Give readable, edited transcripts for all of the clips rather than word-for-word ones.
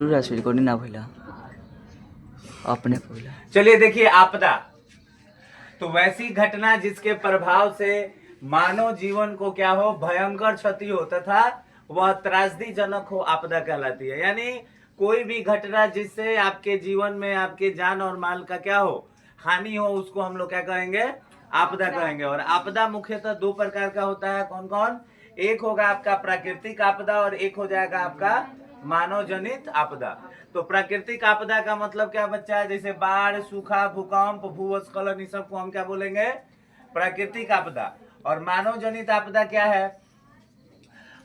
Recording ना भइला अपने भइला। चलिए देखिए, आपदा तो वैसी घटना जिसके प्रभाव से मानव जीवन को क्या हो, भयंकर क्षति हो तथा वह त्रासदीजनक हो, आपदा कहलाती है। यानी कोई भी घटना जिससे आपके जीवन में आपके जान और माल का क्या हो, हानि हो, उसको हम लोग क्या कहेंगे, आपदा कहेंगे। और आपदा मुख्यतः दो प्रकार का होता है। कौन कौन? एक होगा आपका प्राकृतिक आपदा और एक हो जाएगा आपका मानव जनित आपदा। तो प्राकृतिक आपदा का मतलब क्या बच्चा है? जैसे बाढ़, सूखा, भूकंप, भूस्खलन, इस सब को हम क्या बोलेंगे? प्राकृतिक आपदा। और मानव जनित आपदा क्या है?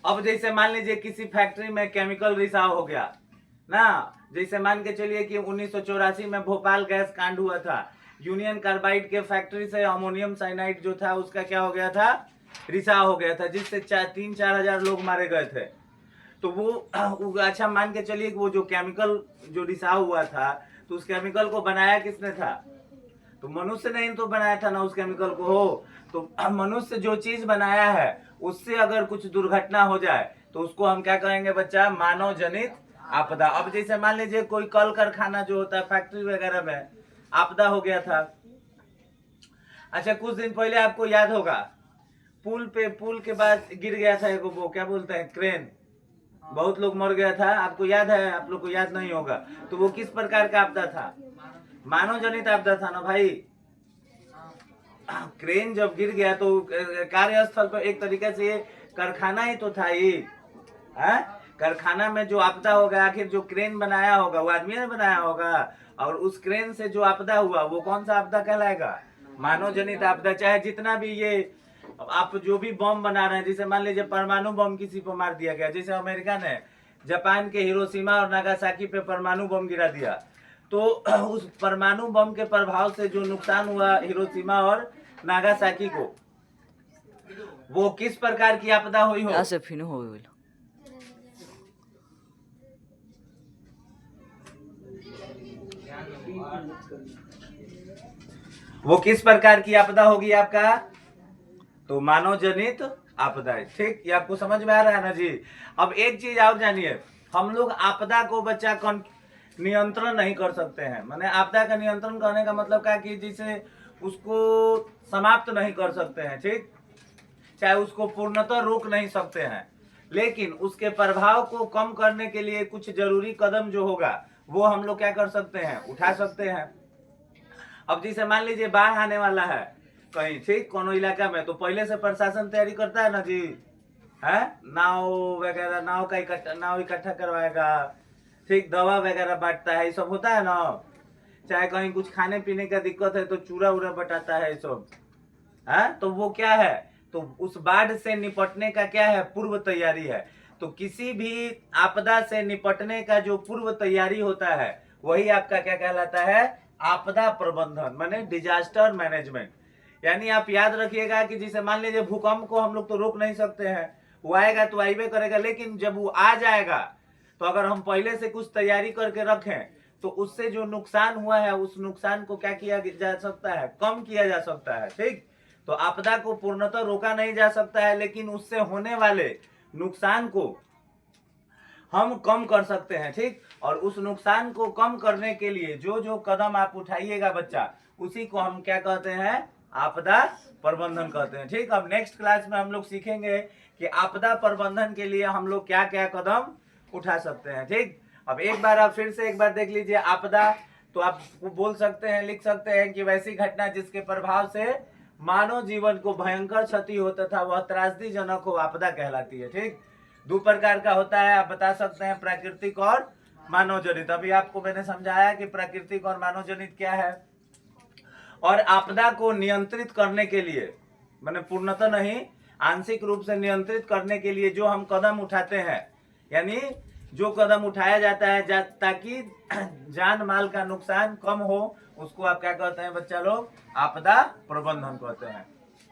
अब जैसे मान लीजिए किसी फैक्ट्री में केमिकल रिसाव हो गया ना, जैसे मान के चलिए कि 1984 में भोपाल गैस कांड हुआ था। यूनियन कार्बाइड के फैक्ट्री से अमोनियम साइनाइड जो था उसका क्या हो गया था, रिसाव हो गया था, जिससे 3-4 हजार लोग मारे गए थे। तो वो अच्छा मान के चलिए कि वो जो केमिकल जो रिसाव हुआ था, तो उस केमिकल को बनाया किसने था? तो मनुष्य ने ही तो बनाया था ना उस केमिकल को। हो तो मनुष्य जो चीज बनाया है उससे अगर कुछ दुर्घटना हो जाए तो उसको हम क्या कहेंगे बच्चा? मानव जनित आपदा। अब जैसे मान लीजिए कोई कल कारखाना जो होता है, फैक्ट्री वगैरह में आपदा हो गया था। अच्छा, कुछ दिन पहले आपको याद होगा पुल के बाद गिर गया था एक, वो क्या बोलते हैं, क्रेन, बहुत लोग मर गया था। आपको याद है? आप लोग को याद नहीं होगा। तो वो किस प्रकार का आपदा था? मानव जनित आपदा था ना भाई। क्रेन जब गिर गया तो कार्यस्थल पर एक तरीके से ये कारखाना ही तो था ये। कारखाना में जो आपदा होगा, आखिर जो क्रेन बनाया होगा वो आदमी ने बनाया होगा, और उस क्रेन से जो आपदा हुआ वो कौन सा आपदा कहलाएगा? मानव जनित आपदा। चाहे जितना भी ये आप जो भी बम बना रहे हैं, जैसे मान लीजिए परमाणु बम किसी पर मार दिया गया, जैसे अमेरिका ने जापान के हिरोशिमा और नागासाकी पे परमाणु बम गिरा दिया, तो उस परमाणु बम के प्रभाव से जो नुकसान हुआ हिरोशिमा और नागासाकी को, वो किस प्रकार की आपदा हुई हो? से फिर हो गइल। वो किस प्रकार की आपदा होगी आपका? तो मानव जनित आपदा है। ठीक, ये आपको समझ में आ रहा है ना जी? अब एक चीज और जानिए, हम लोग आपदा को बच्चा नियंत्रण नहीं कर सकते हैं। माने आपदा का नियंत्रण करने का मतलब क्या कि जिसे उसको समाप्त नहीं कर सकते हैं, ठीक, चाहे उसको पूर्णतः रोक नहीं सकते हैं, लेकिन उसके प्रभाव को कम करने के लिए कुछ जरूरी कदम जो होगा वो हम लोग क्या कर सकते हैं, उठा सकते हैं। अब जैसे मान लीजिए बाढ़ आने वाला है कहीं, ठीक, कोनो इलाका में, तो पहले से प्रशासन तैयारी करता है ना जी, है, नाव वगैरह, नाव इकट्ठा करवाएगा, ठीक, दवा वगैरह बांटता है, ये सब होता है ना। चाहे कहीं कुछ खाने पीने का दिक्कत है तो चूरा उरा बटाता है, ये सब है। तो वो क्या है, तो उस बाढ़ से निपटने का क्या है, पूर्व तैयारी है। तो किसी भी आपदा से निपटने का जो पूर्व तैयारी होता है वही आपका क्या कहलाता है? आपदा प्रबंधन, माने डिजास्टर मैनेजमेंट। यानी आप याद रखिएगा कि जैसे मान लीजिए भूकंप को हम लोग तो रोक नहीं सकते हैं, वो आएगा तो आइबे करेगा, लेकिन जब वो आ जाएगा तो अगर हम पहले से कुछ तैयारी करके रखें तो उससे जो नुकसान हुआ है उस नुकसान को क्या किया जा सकता है, कम किया जा सकता है। ठीक, तो आपदा को पूर्णतः रोका नहीं जा सकता है, लेकिन उससे होने वाले नुकसान को हम कम कर सकते हैं। ठीक, और उस नुकसान को कम करने के लिए जो जो कदम आप उठाइएगा बच्चा, उसी को हम क्या कहते हैं? आपदा प्रबंधन कहते हैं। ठीक, अब नेक्स्ट क्लास में हम लोग सीखेंगे कि आपदा प्रबंधन के लिए हम लोग क्या क्या कदम उठा सकते हैं। ठीक, अब एक बार आप फिर से एक बार देख लीजिए, आपदा तो आप बोल सकते हैं, लिख सकते हैं कि वैसी घटना जिसके प्रभाव से मानव जीवन को भयंकर क्षति हो तथा वह त्रासदीजनक हो, आपदा कहलाती है। ठीक, दो प्रकार का होता है, आप बता सकते हैं, प्राकृतिक और मानव जनित। अभी आपको मैंने समझाया कि प्राकृतिक और मानव जनित क्या है। और आपदा को नियंत्रित करने के लिए, माने पूर्णतः नहीं, आंशिक रूप से नियंत्रित करने के लिए जो हम कदम उठाते हैं, यानी जो कदम उठाया जाता है ताकि जान माल का नुकसान कम हो, उसको आप क्या कहते हैं बच्चा लोग? आपदा प्रबंधन कहते हैं।